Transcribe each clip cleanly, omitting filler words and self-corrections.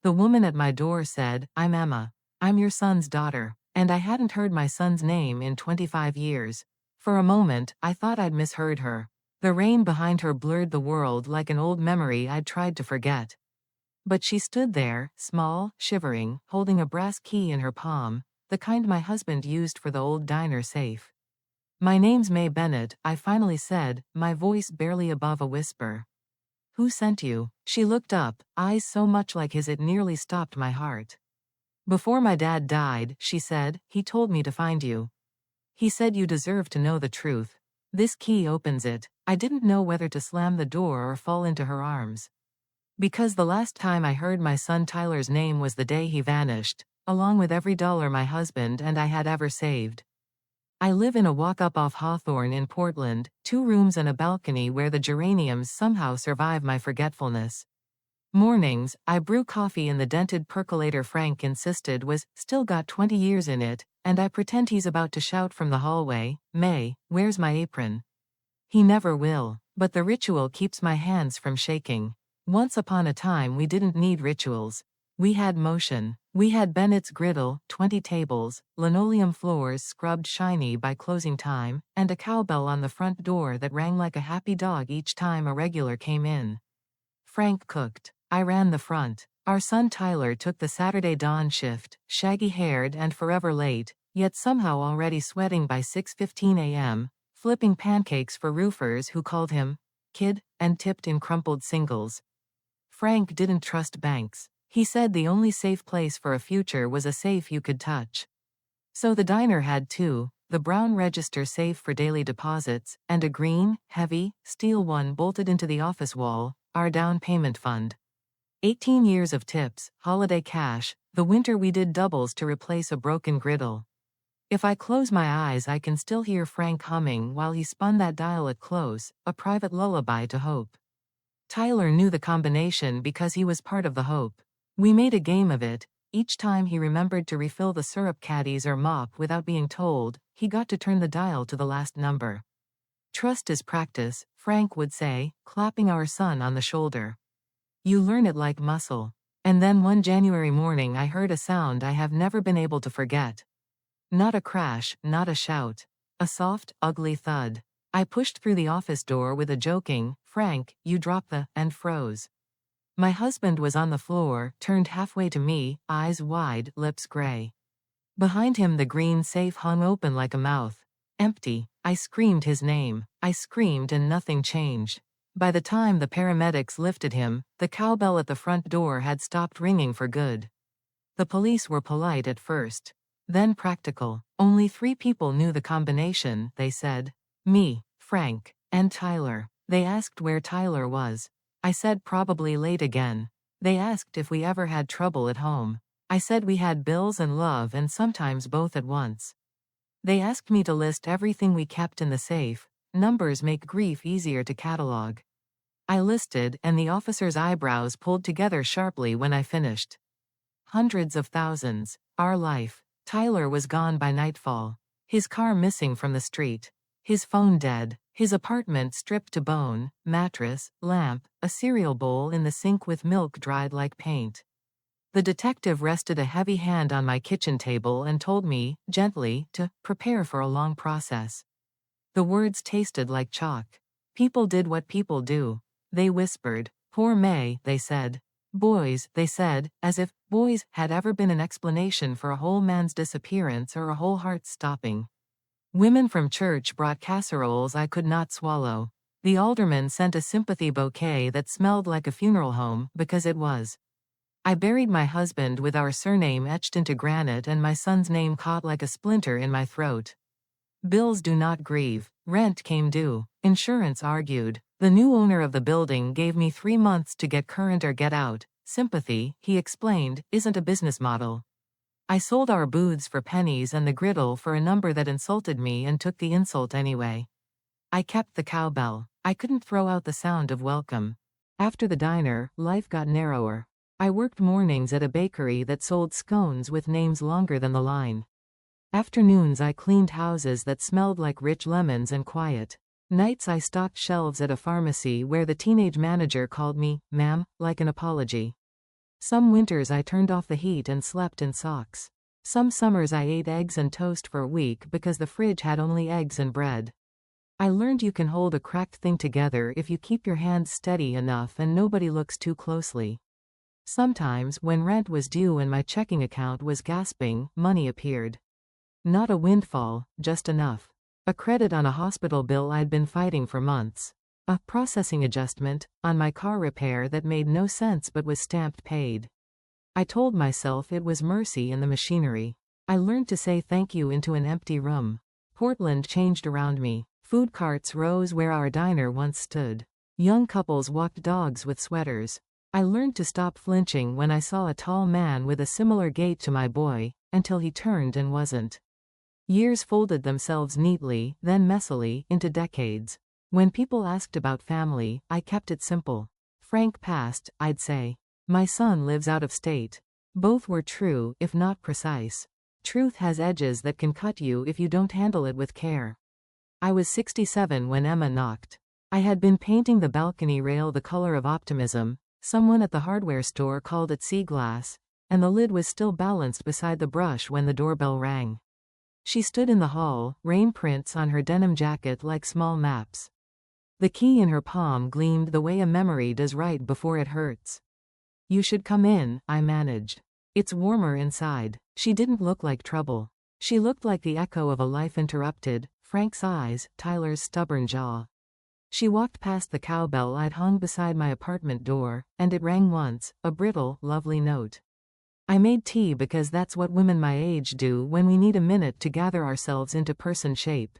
The woman at my door said, "I'm Emma. I'm your son's daughter." And I hadn't heard my son's name in 25 years. For a moment, I thought I'd misheard her. The rain behind her blurred the world like an old memory I'd tried to forget. But she stood there, small, shivering, holding a brass key in her palm, the kind my husband used for the old diner safe. "My name's May Bennett," I finally said, my voice barely above a whisper. "Who sent you?" She looked up, eyes so much like his it nearly stopped my heart. "Before my dad died," she said, "he told me to find you. He said you deserve to know the truth. This key opens it." I didn't know whether to slam the door or fall into her arms. Because the last time I heard my son Tyler's name was the day he vanished, along with every dollar my husband and I had ever saved. I live in a walk-up off Hawthorne in Portland, 2 rooms and a balcony where the geraniums somehow survive my forgetfulness. Mornings, I brew coffee in the dented percolator Frank insisted was still got 20 years in it, and I pretend he's about to shout from the hallway, "May, where's my apron?" He never will, but the ritual keeps my hands from shaking. Once upon a time we didn't need rituals. We had motion. We had Bennett's griddle, 20 tables, linoleum floors scrubbed shiny by closing time, and a cowbell on the front door that rang like a happy dog each time a regular came in. Frank cooked. I ran the front. Our son Tyler took the Saturday dawn shift, shaggy-haired and forever late, yet somehow already sweating by 6:15 a.m., flipping pancakes for roofers who called him "kid" and tipped in crumpled singles. Frank didn't trust banks. He said the only safe place for a future was a safe you could touch. So the diner had 2, the brown register safe for daily deposits, and a green, heavy, steel one bolted into the office wall, our down payment fund. 18 years of tips, holiday cash, the winter we did doubles to replace a broken griddle. If I close my eyes I can still hear Frank humming while he spun that dial at close, a private lullaby to hope. Tyler knew the combination because he was part of the hope. We made a game of it. Each time he remembered to refill the syrup caddies or mop without being told, he got to turn the dial to the last number. "Trust is practice," Frank would say, clapping our son on the shoulder. "You learn it like muscle." And then one January morning I heard a sound I have never been able to forget. Not a crash, not a shout. A soft, ugly thud. I pushed through the office door with a joking, "Frank, you dropped the," and froze. My husband was on the floor, turned halfway to me, eyes wide, lips gray. Behind him the green safe hung open like a mouth. Empty. I screamed his name. I screamed and nothing changed. By the time the paramedics lifted him, the cowbell at the front door had stopped ringing for good. The police were polite at first. Then practical. Only 3 people knew the combination, they said. Me, Frank, and Tyler. They asked where Tyler was. I said probably late again. They asked if we ever had trouble at home. I said we had bills and love and sometimes both at once. They asked me to list everything we kept in the safe. Numbers make grief easier to catalog. I listed, and the officer's eyebrows pulled together sharply when I finished. Hundreds of thousands. Our life. Tyler was gone by nightfall. His car missing from the street. His phone dead. His apartment stripped to bone, mattress, lamp, a cereal bowl in the sink with milk dried like paint. The detective rested a heavy hand on my kitchen table and told me, gently, to prepare for a long process. The words tasted like chalk. People did what people do. They whispered, "Poor May," they said. "Boys," they said, as if boys had ever been an explanation for a whole man's disappearance or a whole heart's stopping. Women from church brought casseroles I could not swallow. The alderman sent a sympathy bouquet that smelled like a funeral home, because it was. I buried my husband with our surname etched into granite and my son's name caught like a splinter in my throat. Bills do not grieve. Rent came due. Insurance argued. The new owner of the building gave me 3 months to get current or get out. Sympathy, he explained, isn't a business model. I sold our booths for pennies and the griddle for a number that insulted me and took the insult anyway. I kept the cowbell. I couldn't throw out the sound of welcome. After the diner, life got narrower. I worked mornings at a bakery that sold scones with names longer than the line. Afternoons I cleaned houses that smelled like rich lemons and quiet. Nights I stocked shelves at a pharmacy where the teenage manager called me, "Ma'am," like an apology. Some winters I turned off the heat and slept in socks. Some summers I ate eggs and toast for a week because the fridge had only eggs and bread. I learned you can hold a cracked thing together if you keep your hands steady enough and nobody looks too closely. Sometimes, when rent was due and my checking account was gasping, money appeared. Not a windfall, just enough. A credit on a hospital bill I'd been fighting for months. A processing adjustment on my car repair that made no sense but was stamped paid. I told myself it was mercy in the machinery. I learned to say thank you into an empty room. Portland changed around me. Food carts rose where our diner once stood. Young couples walked dogs with sweaters. I learned to stop flinching when I saw a tall man with a similar gait to my boy, until he turned and wasn't. Years folded themselves neatly, then messily, into decades. When people asked about family, I kept it simple. Frank passed, I'd say. My son lives out of state. Both were true, if not precise. Truth has edges that can cut you if you don't handle it with care. I was 67 when Emma knocked. I had been painting the balcony rail the color of optimism. Someone at the hardware store called it sea glass, and the lid was still balanced beside the brush when the doorbell rang. She stood in the hall, rain prints on her denim jacket like small maps. The key in her palm gleamed the way a memory does right before it hurts. You should come in, I managed. It's warmer inside. She didn't look like trouble. She looked like the echo of a life interrupted, Frank's eyes, Tyler's stubborn jaw. She walked past the cowbell I'd hung beside my apartment door, and it rang once, a brittle, lovely note. I made tea because that's what women my age do when we need a minute to gather ourselves into person shape.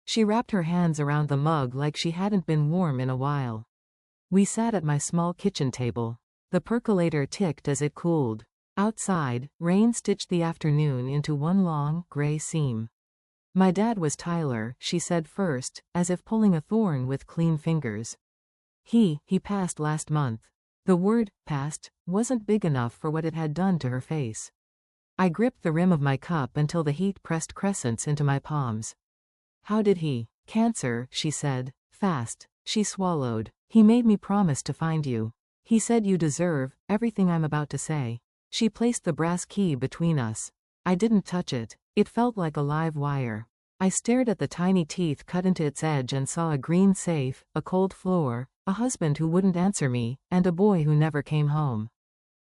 She wrapped her hands around the mug like she hadn't been warm in a while. We sat at my small kitchen table. The percolator ticked as it cooled. Outside, rain stitched the afternoon into one long, gray seam. My dad was Tyler, she said first, as if pulling a thorn with clean fingers. He passed last month. The word, passed, wasn't big enough for what it had done to her face. I gripped the rim of my cup until the heat pressed crescents into my palms. How did he? Cancer, she said. Fast. She swallowed. He made me promise to find you. He said you deserve everything I'm about to say. She placed the brass key between us. I didn't touch it. It felt like a live wire. I stared at the tiny teeth cut into its edge and saw a green safe, a cold floor, a husband who wouldn't answer me, and a boy who never came home.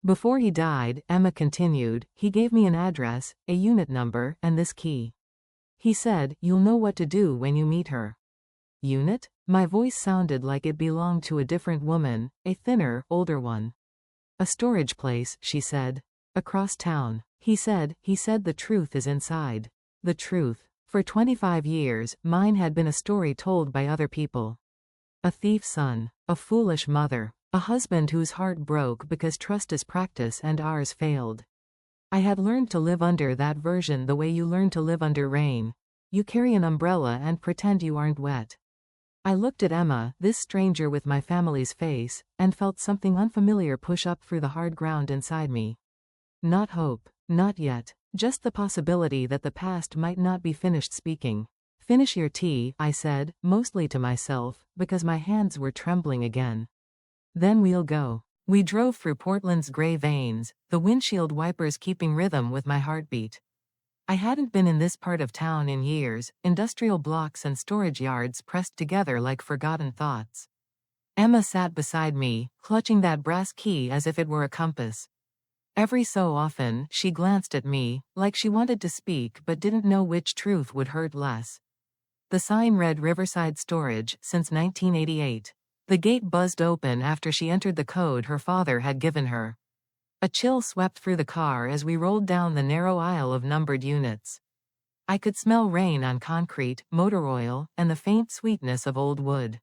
Before he died, Emma continued, he gave me an address, a unit number, and this key. He said, you'll know what to do when you meet her. Unit? My voice sounded like it belonged to a different woman, a thinner, older one. A storage place, she said. Across town. He said the truth is inside. The truth. For 25 years, mine had been a story told by other people. A thief's son. A foolish mother. A husband whose heart broke because trust is practice and ours failed. I had learned to live under that version the way you learn to live under rain. You carry an umbrella and pretend you aren't wet. I looked at Emma, this stranger with my family's face, and felt something unfamiliar push up through the hard ground inside me. Not hope. Not yet. Just the possibility that the past might not be finished speaking. Finish your tea, I said, mostly to myself, because my hands were trembling again. Then we'll go. We drove through Portland's gray veins, the windshield wipers keeping rhythm with my heartbeat. I hadn't been in this part of town in years, industrial blocks and storage yards pressed together like forgotten thoughts. Emma sat beside me, clutching that brass key as if it were a compass. Every so often, she glanced at me, like she wanted to speak but didn't know which truth would hurt less. The sign read Riverside Storage, since 1988. The gate buzzed open after she entered the code her father had given her. A chill swept through the car as we rolled down the narrow aisle of numbered units. I could smell rain on concrete, motor oil, and the faint sweetness of old wood.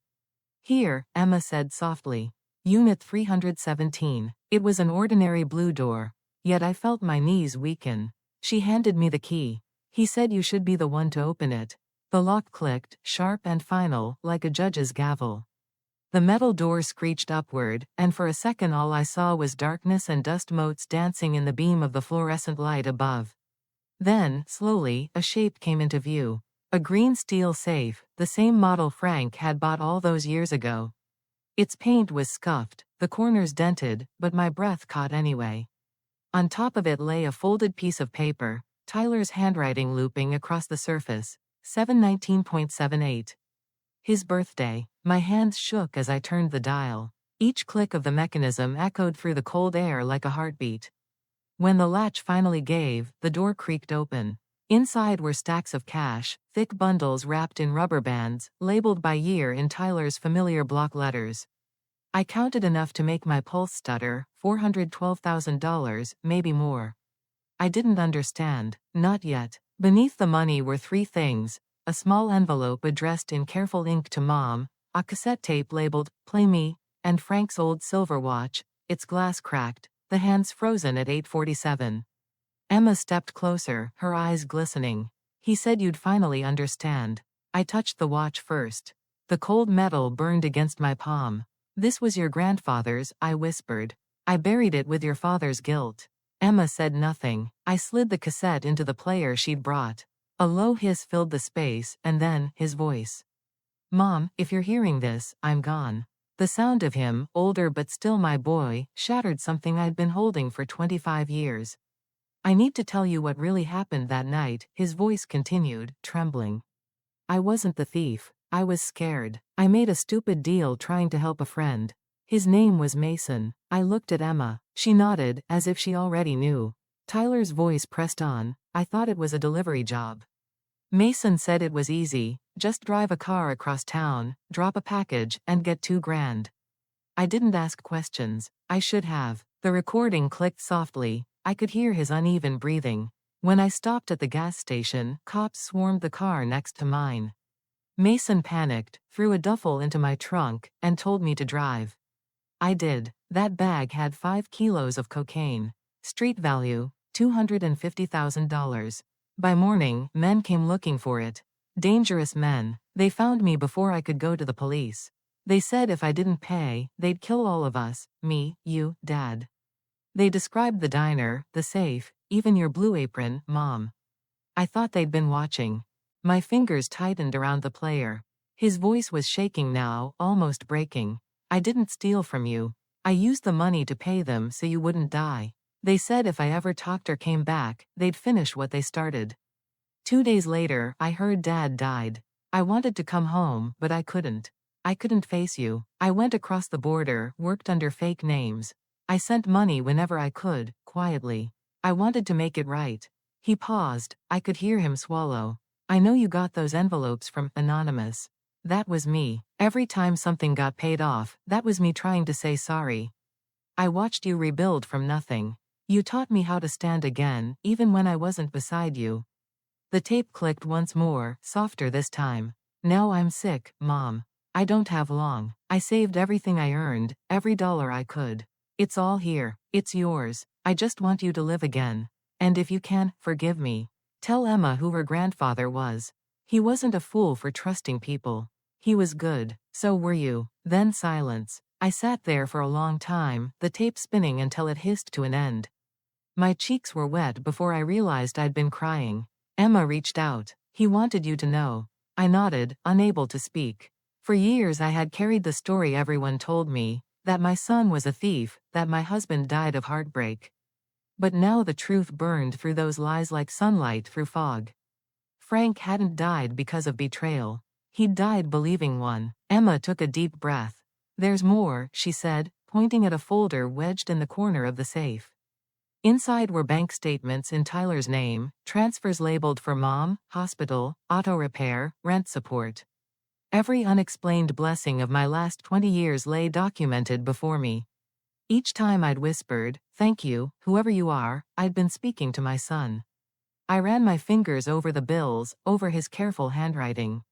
Here, Emma said softly. Unit 317. It was an ordinary blue door. Yet I felt my knees weaken. She handed me the key. He said you should be the one to open it. The lock clicked, sharp and final, like a judge's gavel. The metal door screeched upward, and for a second all I saw was darkness and dust motes dancing in the beam of the fluorescent light above. Then, slowly, a shape came into view. A green steel safe, the same model Frank had bought all those years ago. Its paint was scuffed, the corners dented, but my breath caught anyway. On top of it lay a folded piece of paper, Tyler's handwriting looping across the surface. 7/19.78. His birthday. My hands shook as I turned the dial. Each click of the mechanism echoed through the cold air like a heartbeat. When the latch finally gave, the door creaked open. Inside were stacks of cash, thick bundles wrapped in rubber bands, labeled by year in Tyler's familiar block letters. I counted enough to make my pulse stutter. $412,000, maybe more. I didn't understand. Not yet. Beneath the money were three things: a small envelope addressed in careful ink to Mom, a cassette tape labeled, "Play Me," and Frank's old silver watch, its glass cracked, the hands frozen at 8:47. Emma stepped closer, her eyes glistening. "He said you'd finally understand." I touched the watch first. The cold metal burned against my palm. "This was your grandfather's," I whispered. "I buried it with your father's guilt." Emma said nothing. I slid the cassette into the player she'd brought. A low hiss filled the space, and then, his voice. "Mom, if you're hearing this, I'm gone." The sound of him, older but still my boy, shattered something I'd been holding for 25 years. "I need to tell you what really happened that night," his voice continued, trembling. "I wasn't the thief. I was scared. I made a stupid deal trying to help a friend. His name was Mason." I looked at Emma. She nodded, as if she already knew. Tyler's voice pressed on. "I thought it was a delivery job. Mason said it was easy, just drive a car across town, drop a package, and get $2,000. I didn't ask questions. I should have." The recording clicked softly. I could hear his uneven breathing. When I stopped at the gas station, cops swarmed the car next to mine. Mason panicked, threw a duffel into my trunk, and told me to drive. I did. That bag had 5 kilos of cocaine. Street value, $250,000. By morning, men came looking for it. Dangerous men. They found me before I could go to the police. They said if I didn't pay, they'd kill all of us, me, you, Dad. They described the diner, the safe, even your blue apron, Mom. I thought they'd been watching. My fingers tightened around the player. His voice was shaking now, almost breaking. "I didn't steal from you. I used the money to pay them so you wouldn't die. They said if I ever talked or came back, they'd finish what they started." 2 days later, I heard Dad died. I wanted to come home, but I couldn't. I couldn't face you. I went across the border, worked under fake names. I sent money whenever I could, quietly. I wanted to make it right. He paused. I could hear him swallow. "I know you got those envelopes from Anonymous. That was me. Every time something got paid off, that was me trying to say sorry. I watched you rebuild from nothing. You taught me how to stand again, even when I wasn't beside you." The tape clicked once more, softer this time. "Now I'm sick, Mom. I don't have long. I saved everything I earned, every dollar I could. It's all here. It's yours. I just want you to live again. And if you can, forgive me. Tell Emma who her grandfather was. He wasn't a fool for trusting people. He was good. So were you." Then silence. I sat there for a long time, the tape spinning until it hissed to an end. My cheeks were wet before I realized I'd been crying. Emma reached out. "He wanted you to know." I nodded, unable to speak. For years I had carried the story everyone told me, that my son was a thief, that my husband died of heartbreak. But now the truth burned through those lies like sunlight through fog. Frank hadn't died because of betrayal. He'd died believing one. Emma took a deep breath. "There's more," she said, pointing at a folder wedged in the corner of the safe. Inside were bank statements in Tyler's name, transfers labeled for Mom, hospital, auto repair, rent support. Every unexplained blessing of my last 20 years lay documented before me. Each time I'd whispered, "Thank you, whoever you are," I'd been speaking to my son. I ran my fingers over the bills, over his careful handwriting.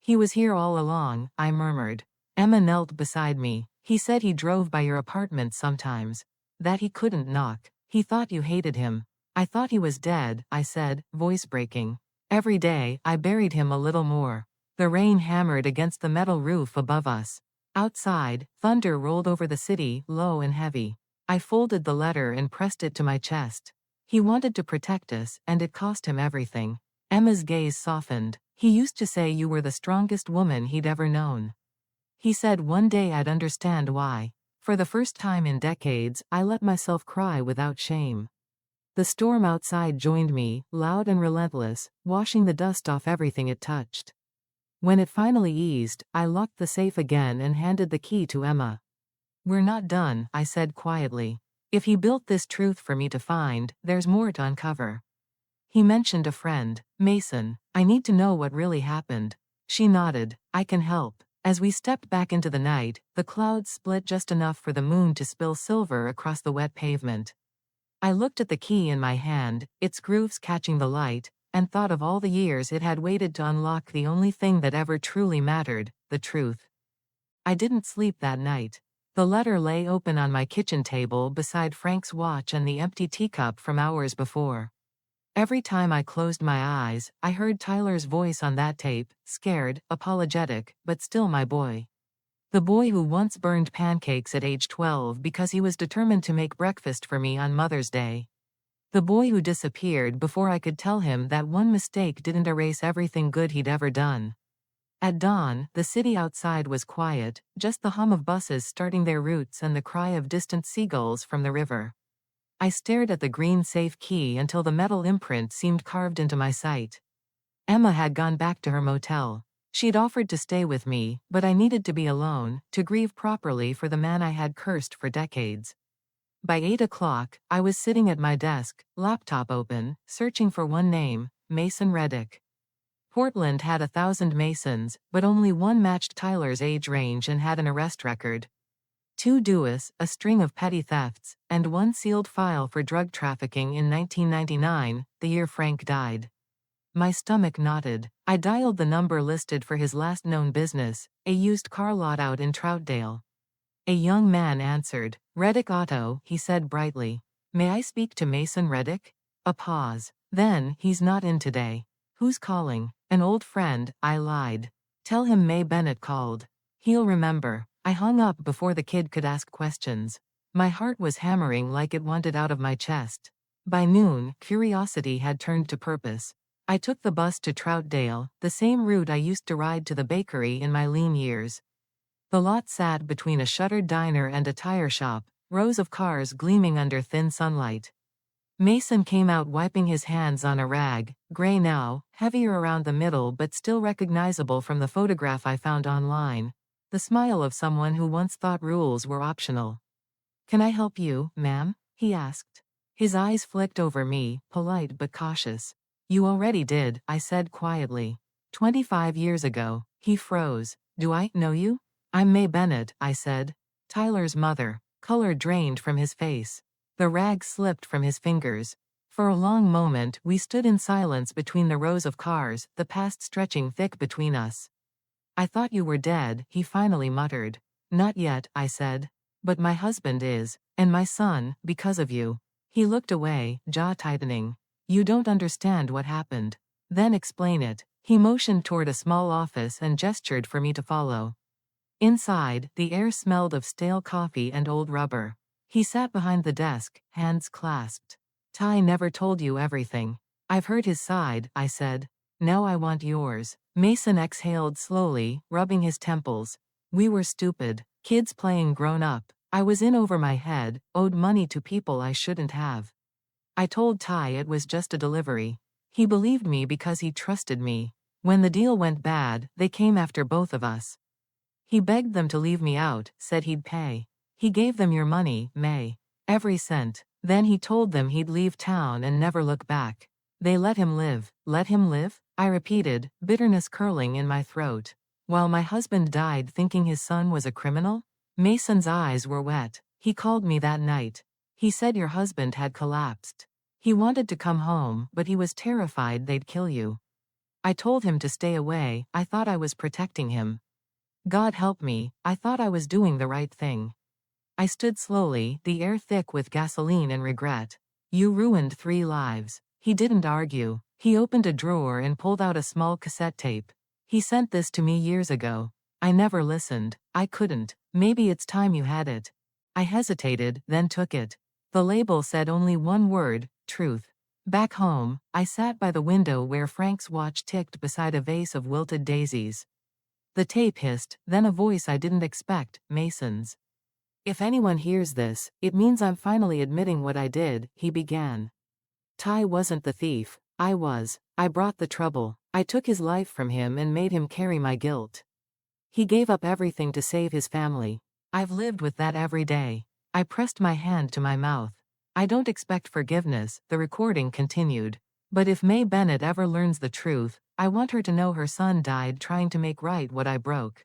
"He was here all along," I murmured. Emma knelt beside me. "He said he drove by your apartment sometimes. That he couldn't knock. He thought you hated him." "I thought he was dead," I said, voice breaking. Every day, I buried him a little more. The rain hammered against the metal roof above us. Outside, thunder rolled over the city, low and heavy. I folded the letter and pressed it to my chest. He wanted to protect us, and it cost him everything. Emma's gaze softened. "He used to say you were the strongest woman he'd ever known." He said one day I'd understand why. For the first time in decades, I let myself cry without shame. The storm outside joined me, loud and relentless, washing the dust off everything it touched. When it finally eased, I locked the safe again and handed the key to Emma. "We're not done," I said quietly. "If he built this truth for me to find, there's more to uncover." He mentioned a friend, Mason. "I need to know what really happened." She nodded. "I can help." As we stepped back into the night, the clouds split just enough for the moon to spill silver across the wet pavement. I looked at the key in my hand, its grooves catching the light, and thought of all the years it had waited to unlock the only thing that ever truly mattered, the truth. I didn't sleep that night. The letter lay open on my kitchen table beside Frank's watch and the empty teacup from hours before. Every time I closed my eyes, I heard Tyler's voice on that tape, scared, apologetic, but still my boy. The boy who once burned pancakes at age 12 because he was determined to make breakfast for me on Mother's Day. The boy who disappeared before I could tell him that one mistake didn't erase everything good he'd ever done. At dawn, the city outside was quiet, just the hum of buses starting their routes and the cry of distant seagulls from the river. I stared at the green safe key until the metal imprint seemed carved into my sight. Emma had gone back to her motel. She'd offered to stay with me, but I needed to be alone, to grieve properly for the man I had cursed for decades. By 8 o'clock, I was sitting at my desk, laptop open, searching for one name, Mason Reddick. Portland had 1,000 Masons, but only one matched Tyler's age range and had an arrest record. 2 duos, a string of petty thefts, and 1 sealed file for drug trafficking in 1999, the year Frank died. My stomach knotted. I dialed the number listed for his last known business, a used car lot out in Troutdale. A young man answered. "Reddick Auto," he said brightly. "May I speak to Mason Reddick?" A pause. Then, "He's not in today." "Who's calling?" "An old friend," I lied. "Tell him May Bennett called. He'll remember." I hung up before the kid could ask questions. My heart was hammering like it wanted out of my chest. By noon, curiosity had turned to purpose. I took the bus to Troutdale, the same route I used to ride to the bakery in my lean years. The lot sat between a shuttered diner and a tire shop, rows of cars gleaming under thin sunlight. Mason came out wiping his hands on a rag, gray now, heavier around the middle but still recognizable from the photograph I found online. The smile of someone who once thought rules were optional. "Can I help you, ma'am?" he asked. His eyes flicked over me, polite but cautious. "You already did," I said quietly. 25 years ago." He froze. "Do I know you?" "I'm May Bennett," I said. "Tyler's mother." Color drained from his face. The rag slipped from his fingers. For a long moment we stood in silence between the rows of cars, the past stretching thick between us. "I thought you were dead," he finally muttered. "Not yet," I said. "But my husband is. And my son, because of you." He looked away, jaw tightening. "You don't understand what happened." "Then explain it." He motioned toward a small office and gestured for me to follow. Inside, the air smelled of stale coffee and old rubber. He sat behind the desk, hands clasped. "Ty never told you everything." "I've heard his side," I said. "Now I want yours." Mason exhaled slowly, rubbing his temples. "We were stupid. Kids playing grown up. I was in over my head, owed money to people I shouldn't have. I told Ty it was just a delivery. He believed me because he trusted me. When the deal went bad, they came after both of us. He begged them to leave me out, said he'd pay. He gave them your money, May. Every cent. Then he told them he'd leave town and never look back. They let him live." "Let him live?" I repeated, bitterness curling in my throat. "While my husband died thinking his son was a criminal?" Mason's eyes were wet. "He called me that night. He said your husband had collapsed. He wanted to come home, but he was terrified they'd kill you. I told him to stay away. I thought I was protecting him. God help me, I thought I was doing the right thing." I stood slowly, the air thick with gasoline and regret. "You ruined 3 lives." He didn't argue. He opened a drawer and pulled out a small cassette tape. "He sent this to me years ago. I never listened. I couldn't. Maybe it's time you had it." I hesitated, then took it. The label said only one word, truth. Back home, I sat by the window where Frank's watch ticked beside a vase of wilted daisies. The tape hissed, then a voice I didn't expect, Mason's. If anyone hears this, it means I'm finally admitting what I did, he began. Ty wasn't the thief. I was. I brought the trouble. I took his life from him and made him carry my guilt. He gave up everything to save his family. I've lived with that every day. I pressed my hand to my mouth. I don't expect forgiveness, the recording continued. But if May Bennett ever learns the truth, I want her to know her son died trying to make right what I broke.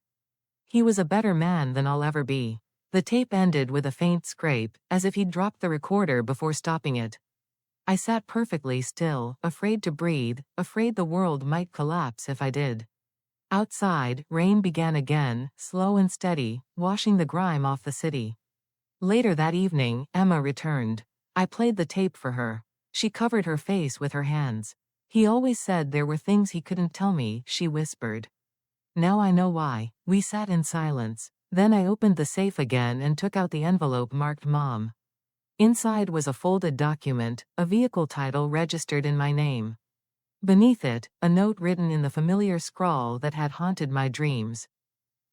He was a better man than I'll ever be. The tape ended with a faint scrape, as if he'd dropped the recorder before stopping it. I sat perfectly still, afraid to breathe, afraid the world might collapse if I did. Outside, rain began again, slow and steady, washing the grime off the city. Later that evening, Emma returned. I played the tape for her. She covered her face with her hands. He always said there were things he couldn't tell me, she whispered. Now I know why. We sat in silence. Then I opened the safe again and took out the envelope marked Mom. Inside was a folded document, a vehicle title registered in my name. Beneath it, a note written in the familiar scrawl that had haunted my dreams.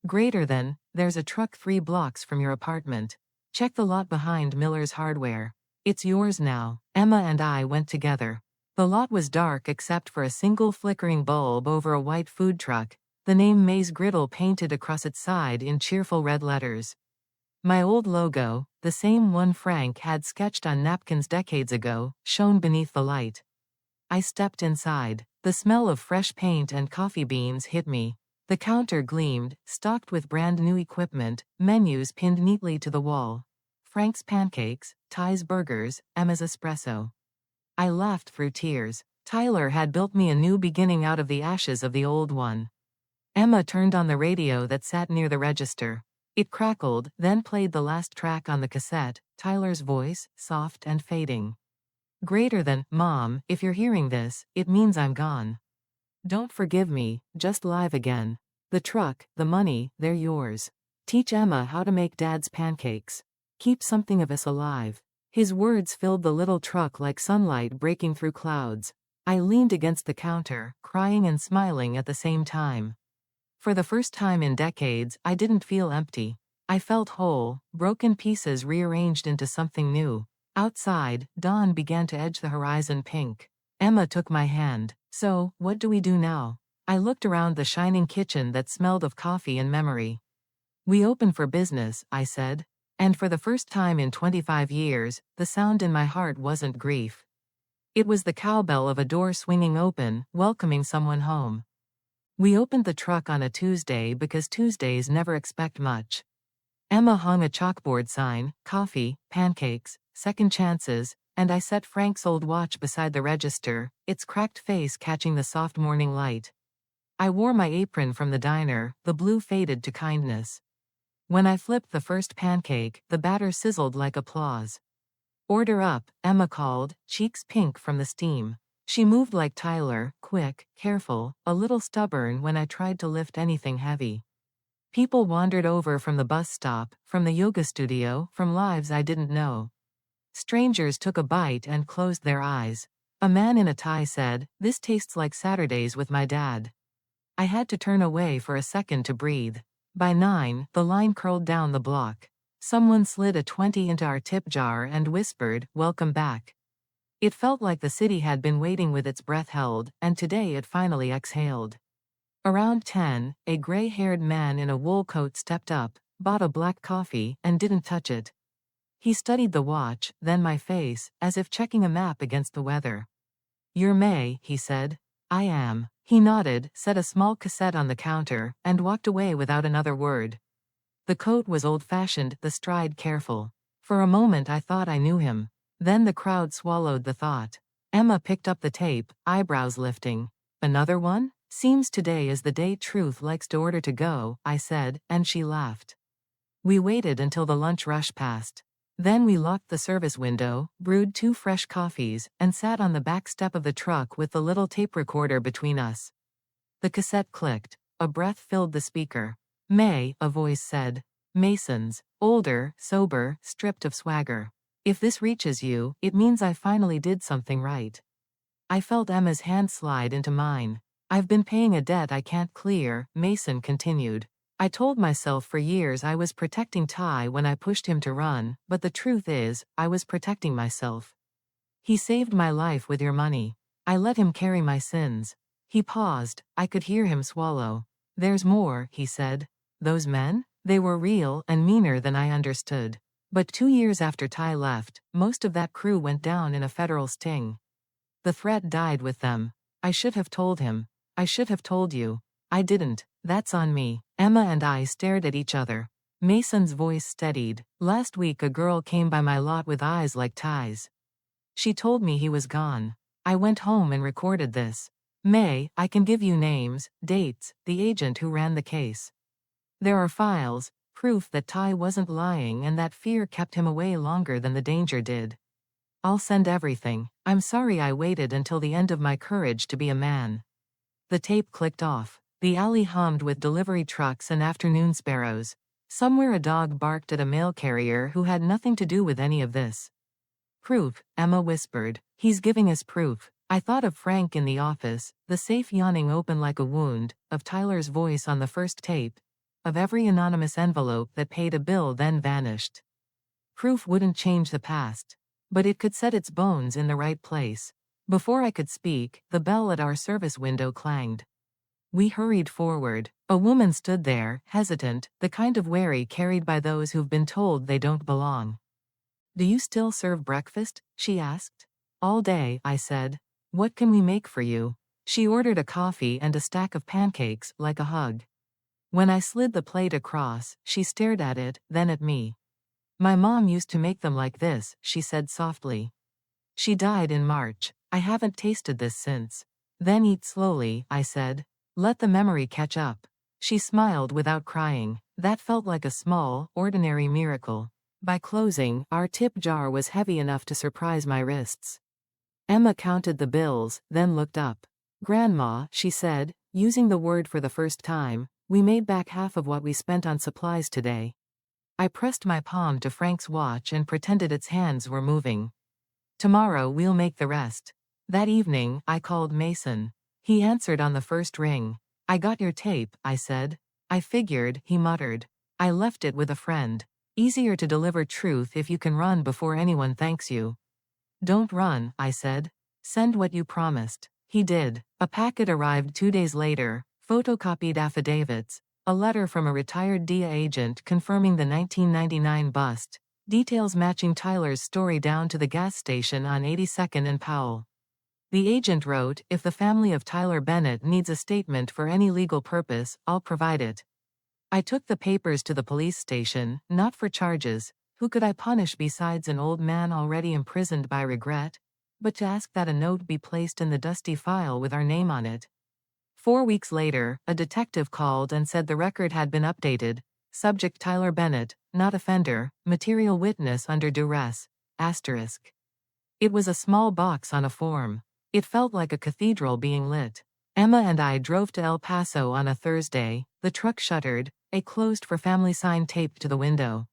Greater than, there's a truck 3 blocks from your apartment. Check the lot behind Miller's Hardware. It's yours now. Emma and I went together. The lot was dark except for a single flickering bulb over a white food truck, the name May's Griddle painted across its side in cheerful red letters. My old logo, the same one Frank had sketched on napkins decades ago, shone beneath the light. I stepped inside. The smell of fresh paint and coffee beans hit me. The counter gleamed, stocked with brand new equipment, menus pinned neatly to the wall. Frank's pancakes, Ty's burgers, Emma's espresso. I laughed through tears. Tyler had built me a new beginning out of the ashes of the old one. Emma turned on the radio that sat near the register. It crackled, then played the last track on the cassette, Tyler's voice, soft and fading. Greater than, Mom, if you're hearing this, it means I'm gone. Don't forgive me, just live again. The truck, the money, they're yours. Teach Emma how to make Dad's pancakes. Keep something of us alive. His words filled the little truck like sunlight breaking through clouds. I leaned against the counter, crying and smiling at the same time. For the first time in decades, I didn't feel empty. I felt whole, broken pieces rearranged into something new. Outside, dawn began to edge the horizon pink. Emma took my hand. So, what do we do now? I looked around the shining kitchen that smelled of coffee and memory. We open for business, I said. And for the first time in 25 years, the sound in my heart wasn't grief. It was the cowbell of a door swinging open, welcoming someone home. We opened the truck on a Tuesday because Tuesdays never expect much. Emma hung a chalkboard sign, coffee, pancakes, second chances, and I set Frank's old watch beside the register, its cracked face catching the soft morning light. I wore my apron from the diner, the blue faded to kindness. When I flipped the first pancake, the batter sizzled like applause. Order up, Emma called, cheeks pink from the steam. She moved like Tyler, quick, careful, a little stubborn when I tried to lift anything heavy. People wandered over from the bus stop, from the yoga studio, from lives I didn't know. Strangers took a bite and closed their eyes. A man in a tie said, "This tastes like Saturdays with my dad." I had to turn away for a second to breathe. By 9, the line curled down the block. Someone slid a 20 into our tip jar and whispered, "Welcome back." It felt like the city had been waiting with its breath held, and today it finally exhaled. Around 10, a gray-haired man in a wool coat stepped up, bought a black coffee, and didn't touch it. He studied the watch, then my face, as if checking a map against the weather. "You're May," he said. "I am." He nodded, set a small cassette on the counter, and walked away without another word. The coat was old-fashioned, the stride careful. For a moment I thought I knew him. Then the crowd swallowed the thought. Emma picked up the tape, eyebrows lifting. "Another one? Seems today is the day Truth likes to order to go," I said, and she laughed. We waited until the lunch rush passed. Then we locked the service window, brewed 2 fresh coffees, and sat on the back step of the truck with the little tape recorder between us. The cassette clicked. A breath filled the speaker. "May," a voice said. "Masons. Older, sober, stripped of swagger. If this reaches you, it means I finally did something right." I felt Emma's hand slide into mine. I've been paying a debt I can't clear, Mason continued. I told myself for years I was protecting Ty when I pushed him to run, but the truth is, I was protecting myself. He saved my life with your money. I let him carry my sins. He paused. I could hear him swallow. There's more, he said. Those men? They were real and meaner than I understood. But 2 years after Ty left, most of that crew went down in a federal sting. The threat died with them. I should have told him. I should have told you. I didn't. That's on me. Emma and I stared at each other. Mason's voice steadied. Last week a girl came by my lot with eyes like Ty's. She told me he was gone. I went home and recorded this. May, I can give you names, dates, the agent who ran the case. There are files, proof that Ty wasn't lying and that fear kept him away longer than the danger did. I'll send everything. I'm sorry I waited until the end of my courage to be a man. The tape clicked off. The alley hummed with delivery trucks and afternoon sparrows. Somewhere a dog barked at a mail carrier who had nothing to do with any of this. Proof, Emma whispered. He's giving us proof. I thought of Frank in the office, the safe yawning open like a wound, of Tyler's voice on the first tape, of every anonymous envelope that paid a bill then vanished. Proof wouldn't change the past, but it could set its bones in the right place. Before I could speak, the bell at our service window clanged. We hurried forward. A woman stood there, hesitant, the kind of wary carried by those who've been told they don't belong. Do you still serve breakfast? She asked. All day, I said. What can we make for you? She ordered a coffee and a stack of pancakes, like a hug. When I slid the plate across, she stared at it, then at me. My mom used to make them like this, she said softly. She died in March. I haven't tasted this since. Then eat slowly, I said. Let the memory catch up. She smiled without crying. That felt like a small, ordinary miracle. By closing, our tip jar was heavy enough to surprise my wrists. Emma counted the bills, then looked up. Grandma, she said, using the word for the first time, we made back half of what we spent on supplies today. I pressed my palm to Frank's watch and pretended its hands were moving. Tomorrow we'll make the rest. That evening, I called Mason. He answered on the first ring. I got your tape, I said. I figured, he muttered. I left it with a friend. Easier to deliver truth if you can run before anyone thanks you. Don't run, I said. Send what you promised. He did. A packet arrived 2 days later, photocopied affidavits, a letter from a retired DIA agent confirming the 1999 bust, details matching Tyler's story down to the gas station on 82nd and Powell. The agent wrote, if the family of Tyler Bennett needs a statement for any legal purpose, I'll provide it. I took the papers to the police station, not for charges. Who could I punish besides an old man already imprisoned by regret? But to ask that a note be placed in the dusty file with our name on it. 4 weeks later, a detective called and said the record had been updated. Subject Tyler Bennett, not offender, material witness under duress, asterisk. It was a small box on a form. It felt like a cathedral being lit. Emma and I drove to El Paso on a Thursday, the truck shuttered, a closed for family sign taped to the window.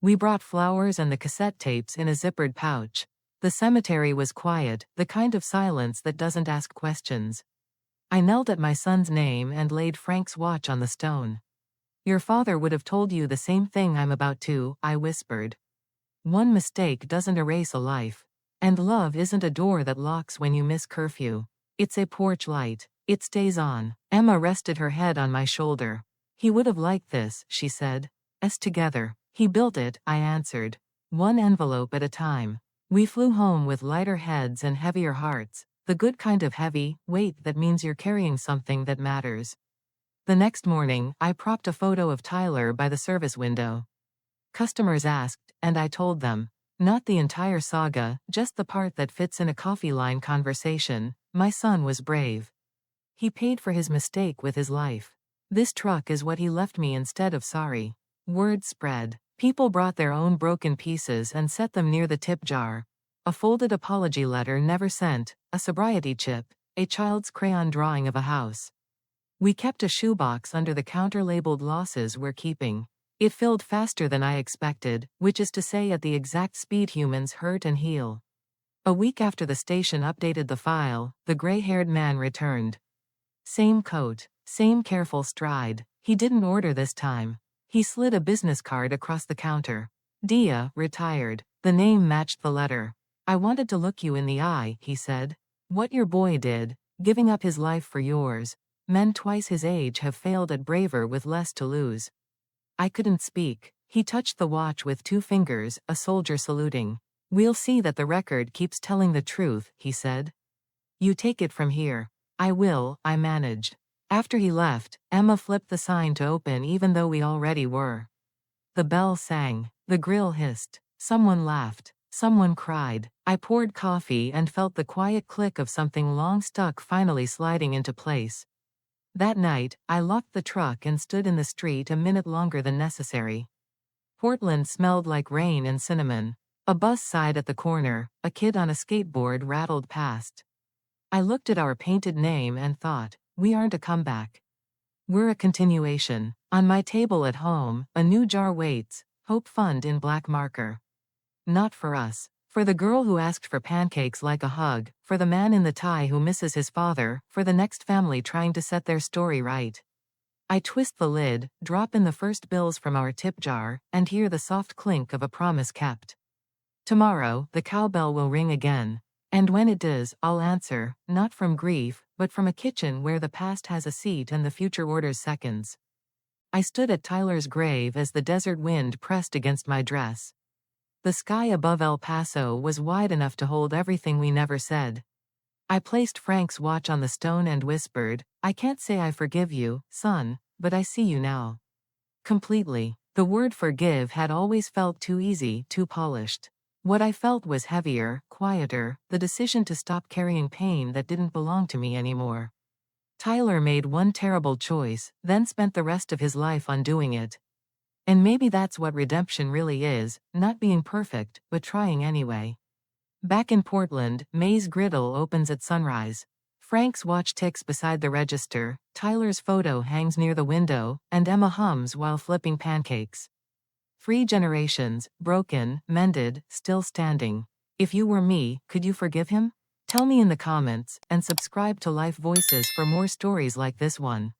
We brought flowers and the cassette tapes in a zippered pouch. The cemetery was quiet, the kind of silence that doesn't ask questions. I knelt at my son's name and laid Frank's watch on the stone. Your father would have told you the same thing I'm about to, I whispered. One mistake doesn't erase a life. And love isn't a door that locks when you miss curfew. It's a porch light. It stays on. Emma rested her head on my shoulder. He would have liked this, she said. Us together. He built it, I answered. One envelope at a time. We flew home with lighter heads and heavier hearts. The good kind of heavy weight that means you're carrying something that matters. The next morning, I propped a photo of Tyler by the service window. Customers asked, and I told them. Not the entire saga, just the part that fits in a coffee line conversation. My son was brave. He paid for his mistake with his life. This truck is what he left me instead of sorry. Word spread. People brought their own broken pieces and set them near the tip jar. A folded apology letter never sent, a sobriety chip, a child's crayon drawing of a house. We kept a shoebox under the counter labeled losses we're keeping. It filled faster than I expected, which is to say at the exact speed humans hurt and heal. A week after the station updated the file, the gray-haired man returned. Same coat, same careful stride. He didn't order this time. He slid a business card across the counter. Dia, retired. The name matched the letter. I wanted to look you in the eye, he said. What your boy did, giving up his life for yours. Men twice his age have failed at braver with less to lose. I couldn't speak. He touched the watch with 2 fingers, a soldier saluting. We'll see that the record keeps telling the truth, he said. You take it from here. I will, I managed. After he left, Emma flipped the sign to open even though we already were. The bell sang. The grill hissed. Someone laughed. Someone cried. I poured coffee and felt the quiet click of something long stuck finally sliding into place. That night, I locked the truck and stood in the street a minute longer than necessary. Portland smelled like rain and cinnamon. A bus sighed at the corner. A kid on a skateboard rattled past. I looked at our painted name and thought, we aren't a comeback. We're a continuation. On my table at home, a new jar waits, Hope Fund in black marker. Not for us. For the girl who asked for pancakes like a hug, for the man in the tie who misses his father, for the next family trying to set their story right. I twist the lid, drop in the first bills from our tip jar, and hear the soft clink of a promise kept. Tomorrow, the cowbell will ring again. And when it does, I'll answer, not from grief, but from a kitchen where the past has a seat and the future orders seconds. I stood at Tyler's grave as the desert wind pressed against my dress. The sky above El Paso was wide enough to hold everything we never said. I placed Frank's watch on the stone and whispered, I can't say I forgive you, son, but I see you now. Completely. The word forgive had always felt too easy, too polished. What I felt was heavier, quieter, the decision to stop carrying pain that didn't belong to me anymore. Tyler made one terrible choice, then spent the rest of his life undoing it. And maybe that's what redemption really is, not being perfect, but trying anyway. Back in Portland, May's Griddle opens at sunrise. Frank's watch ticks beside the register, Tyler's photo hangs near the window, and Emma hums while flipping pancakes. 3 generations, broken, mended, still standing. If you were me, could you forgive him? Tell me in the comments, and subscribe to Life Voices for more stories like this one.